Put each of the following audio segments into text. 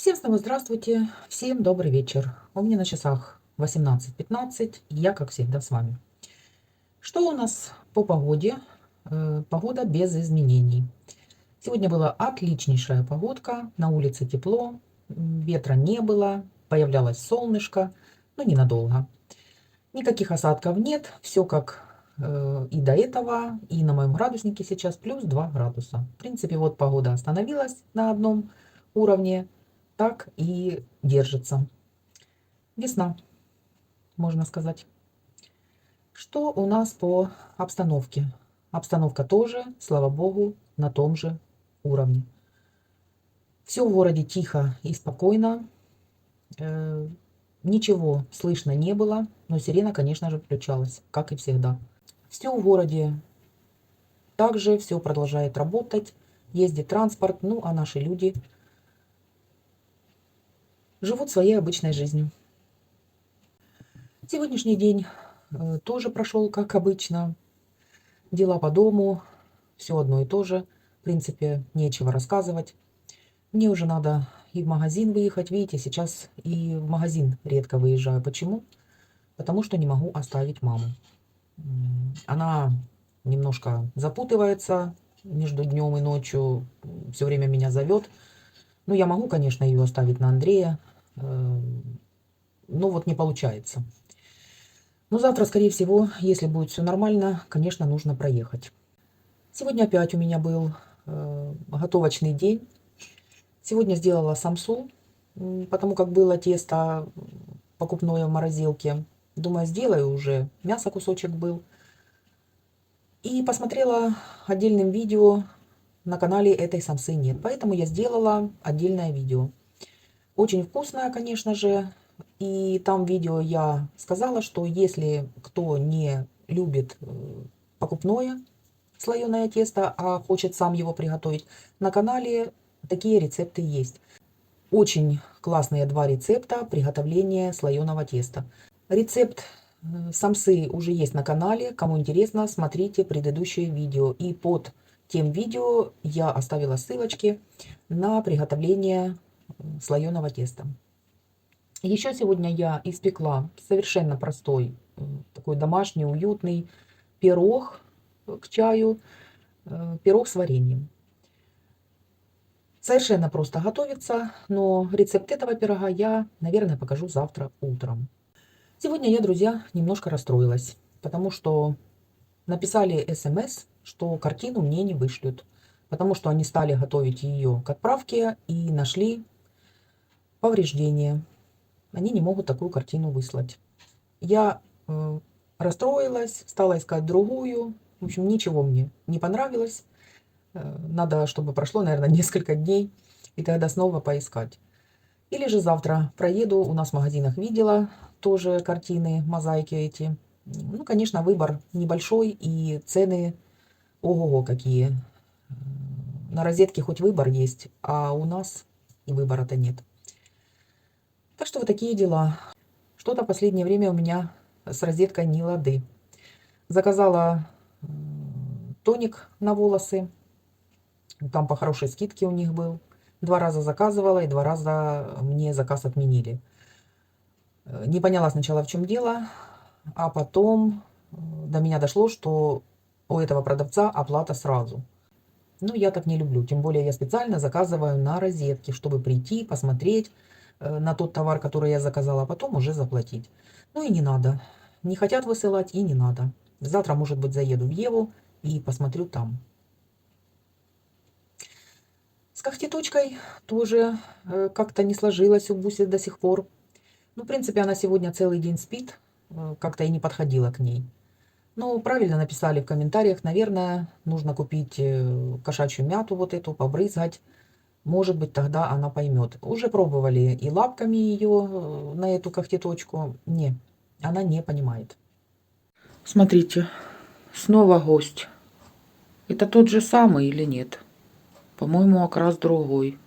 Всем снова здравствуйте, всем добрый вечер. У меня на часах 18:15, и я, как всегда, с вами. Что у нас по погоде? Погода без изменений. Сегодня была отличнейшая погодка, на улице тепло, ветра не было, появлялось солнышко, но ненадолго. Никаких осадков нет, все как и до этого, и на моем градуснике сейчас плюс 2 градуса. В принципе, вот погода остановилась на одном уровне, так и держится. Весна, можно сказать. Что у нас по обстановке? Обстановка тоже, слава богу, на том же уровне. Все в городе тихо и спокойно. Э, Ничего слышно не было, но сирена, конечно же, включалась, как и всегда. Все в городе также, все продолжает работать, ездит транспорт, ну а наши люди живут своей обычной жизнью. Сегодняшний день тоже прошел как обычно. Дела по дому, все одно и то же. В принципе, нечего рассказывать. Мне уже надо и в магазин выехать. Видите, сейчас и в магазин редко выезжаю. Почему? Потому что не могу оставить маму. Она немножко запутывается между днем и ночью. Все время меня зовет. Ну, я могу, конечно, ее оставить на Андрея. Но вот не получается. Но завтра, скорее всего, если будет все нормально, конечно, нужно проехать. Сегодня опять у меня был готовочный день. Сегодня сделала самсу, потому как было тесто покупное в морозилке. Думаю, сделаю уже. Мясо кусочек был. И посмотрела отдельным видео. На канале этой самсы нет. Поэтому я сделала отдельное видео. Очень вкусное, конечно же. И там в видео я сказала, что если кто не любит покупное слоеное тесто, а хочет сам его приготовить, на канале такие рецепты есть. Очень классные два рецепта приготовления слоеного теста. Рецепт самсы уже есть на канале. Кому интересно, смотрите предыдущее видео. И под тем видео я оставила ссылочки на приготовление слоеного теста. Еще сегодня я испекла совершенно простой, такой домашний, уютный пирог к чаю, пирог с вареньем. Совершенно просто готовится, но рецепт этого пирога я, наверное, покажу завтра утром. Сегодня я, друзья, немножко расстроилась, потому что написали смс, что картину мне не вышлют, потому что они стали готовить ее к отправке и нашли повреждения. Они не могут такую картину выслать. Я расстроилась, стала искать другую. В общем, ничего мне не понравилось. Надо, чтобы прошло, наверное, несколько дней, и тогда снова поискать. Или же завтра проеду, у нас в магазинах видела тоже картины, мозаики эти. Ну, конечно, выбор небольшой, и цены ого-го какие. На розетке хоть выбор есть, а у нас и выбора-то нет. Так что вот такие дела. Что-то в последнее время у меня с розеткой не лады. Заказала тоник на волосы. Там по хорошей скидке у них был. 2 раза заказывала, и 2 раза мне заказ отменили. Не поняла сначала, в чем дело, а потом до меня дошло, что у этого продавца оплата сразу. Ну, я так не люблю. Тем более я специально заказываю на розетке, чтобы прийти, посмотреть на тот товар, который я заказала, а потом уже заплатить. Ну и не надо. Не хотят высылать, и не надо. Завтра, может быть, заеду в Еву и посмотрю там. С когтеточкой тоже как-то не сложилось у Буси до сих пор. Ну, в принципе, она сегодня целый день спит. Как-то и не подходила к ней. Ну, правильно написали в комментариях. Наверное, нужно купить кошачью мяту вот эту, побрызгать. Может быть, тогда она поймет. Уже пробовали и лапками ее на эту когтеточку. Не, она не понимает. Смотрите, снова гость. Это тот же самый или нет? По-моему, окрас другой.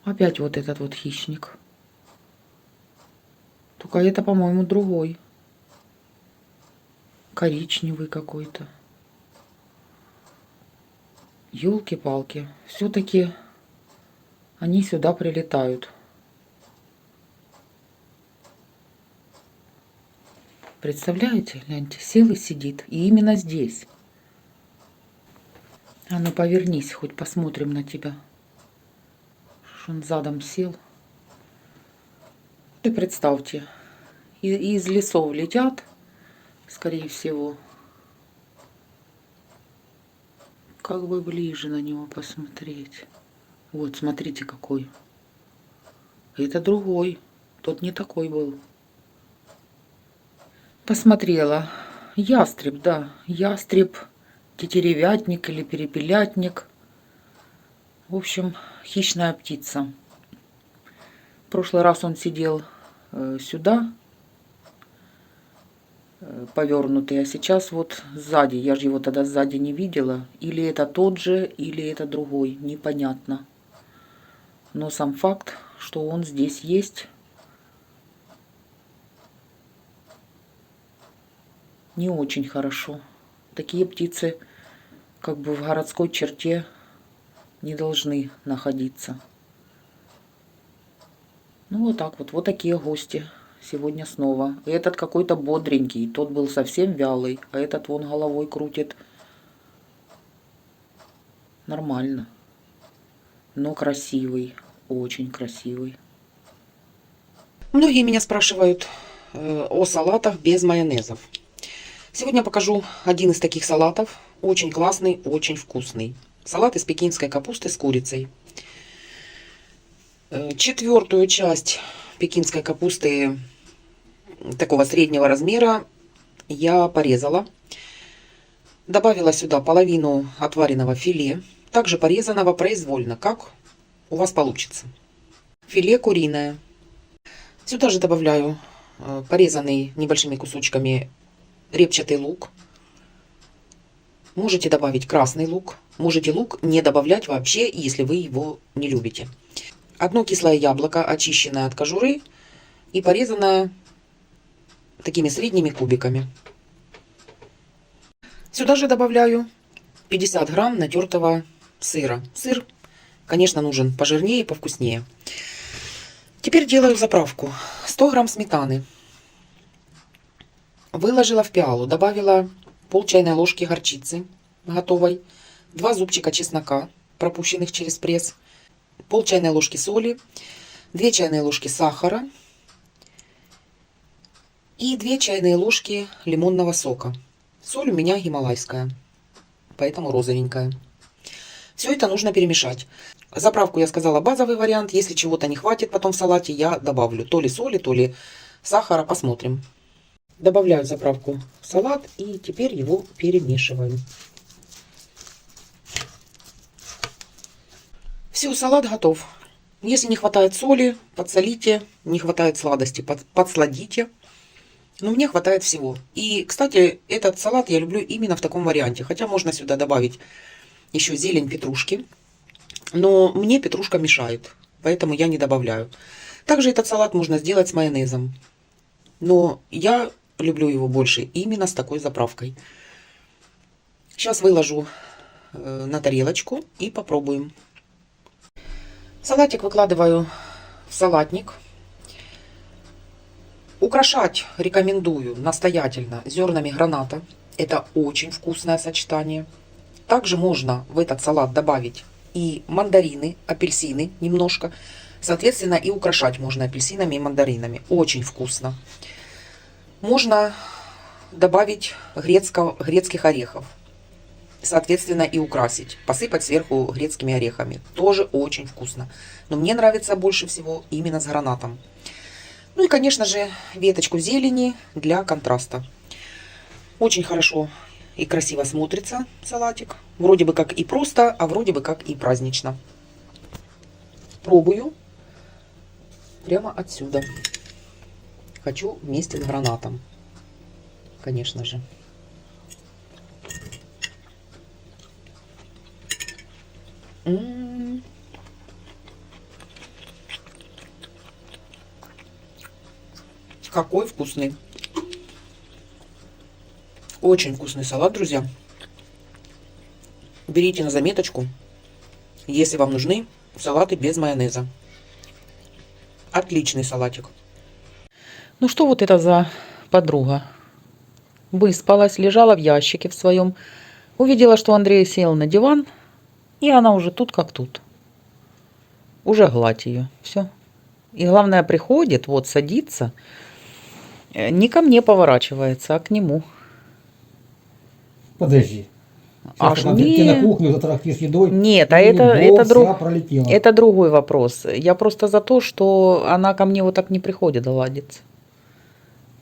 Опять вот этот вот хищник. Только это, по-моему, другой. Коричневый какой-то. Ёлки-палки. Все-таки они сюда прилетают. Представляете, гляньте, сел и сидит. И именно здесь. А ну повернись, хоть посмотрим на тебя. Что он задом сел. И представьте, из лесов летят, скорее всего. Как бы ближе на него посмотреть. Вот, смотрите какой. Это другой. Тот не такой был. Посмотрела. Ястреб, да. Ястреб, тетеревятник или перепелятник. В общем, хищная птица. В прошлый раз он сидел сюда, повернутый, а сейчас вот сзади. Я же его тогда сзади не видела. Или это тот же, или это другой. Непонятно. Но сам факт, что он здесь есть, не очень хорошо. Такие птицы как бы в городской черте не должны находиться. Ну вот так вот. Вот такие гости сегодня снова. Этот какой-то бодренький. Тот был совсем вялый. А этот вон головой крутит. Нормально. Но красивый. Очень красивый. Многие меня спрашивают о салатах без майонезов. Сегодня покажу один из таких салатов. Очень классный, очень вкусный. Салат из пекинской капусты с курицей. Четвертую часть пекинской капусты такого среднего размера я порезала. Добавила сюда половину отваренного филе. Также порезанного произвольно, как у вас получится. Филе куриное. Сюда же добавляю порезанный небольшими кусочками репчатый лук. Можете добавить красный лук. Можете лук не добавлять вообще, если вы его не любите. Одно кислое яблоко, очищенное от кожуры и порезанное такими средними кубиками. Сюда же добавляю 50 грамм натертого сыра. Сыр, конечно, нужен пожирнее и повкуснее. Теперь делаю заправку. 100 грамм сметаны. Выложила в пиалу, добавила пол чайной ложки горчицы готовой, 2 зубчика чеснока, пропущенных через пресс, пол чайной ложки соли, 2 чайные ложки сахара и 2 чайные ложки лимонного сока. Соль у меня гималайская, поэтому розовенькая. Все это нужно перемешать. Заправку я сказала базовый вариант. Если чего-то не хватит потом в салате, я добавлю то ли соли, то ли сахара. Посмотрим. Добавляю заправку в салат и теперь его перемешиваю. Все, салат готов. Если не хватает соли, подсолите. Не хватает сладости, подсладите. Но мне хватает всего. И, кстати, этот салат я люблю именно в таком варианте. Хотя можно сюда добавить еще зелень петрушки. Но мне петрушка мешает. Поэтому я не добавляю. Также этот салат можно сделать с майонезом. Но я люблю его больше именно с такой заправкой. Сейчас выложу на тарелочку и попробуем. Салатик выкладываю в салатник. Украшать рекомендую настоятельно зернами граната. Это очень вкусное сочетание. Также можно в этот салат добавить и мандарины, апельсины немножко. Соответственно, и украшать можно апельсинами и мандаринами. Очень вкусно. Можно добавить грецких орехов. Соответственно, и украсить. Посыпать сверху грецкими орехами. Тоже очень вкусно. Но мне нравится больше всего именно с гранатом. Ну и, конечно же, веточку зелени для контраста. Очень хорошо и красиво смотрится салатик. Вроде бы как и просто, а вроде бы как и празднично. Пробую прямо отсюда. Хочу вместе с гранатом. Конечно же. Какой вкусный. Очень вкусный салат, друзья. Берите на заметочку. Если вам нужны салаты без майонеза. Отличный салатик. Ну что вот это за подруга? Выспалась, лежала в ящике в своем. Увидела, что Андрей сел на диван, и она уже тут как тут. Уже гладь ее. Все. И главное, приходит, вот садится, не ко мне поворачивается, а к нему. Подожди. Аж Сейчас ты на не... кухню затрахти с едой. Нет, и а это, вся пролетела. это другой вопрос. Я просто за то, что она ко мне вот так не приходит ладиться.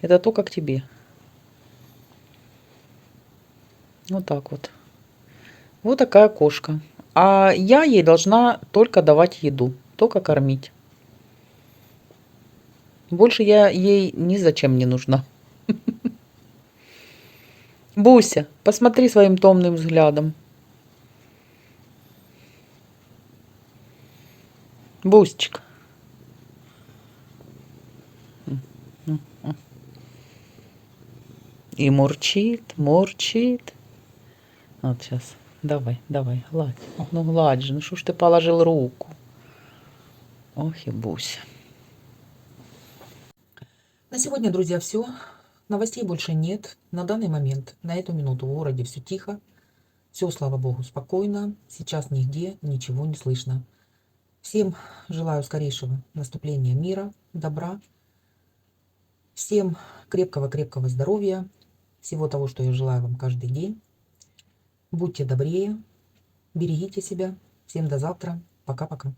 Это только к тебе. Вот так вот. Вот такая кошка. А я ей должна только давать еду, только кормить. Больше я ей ни зачем не нужна. Буся, посмотри своим томным взглядом. Бусечка. И мурчит, мурчит. Вот сейчас. Давай, давай, гладь. Ну гладь же, ну что ж ты положил руку? Ох и Буся. На сегодня, друзья, все. Новостей больше нет. На данный момент, на эту минуту в городе все тихо. Все, слава богу, спокойно. Сейчас нигде ничего не слышно. Всем желаю скорейшего наступления мира, добра. Всем крепкого-крепкого здоровья. Всего того, что я желаю вам каждый день. Будьте добрее. Берегите себя. Всем до завтра. Пока-пока.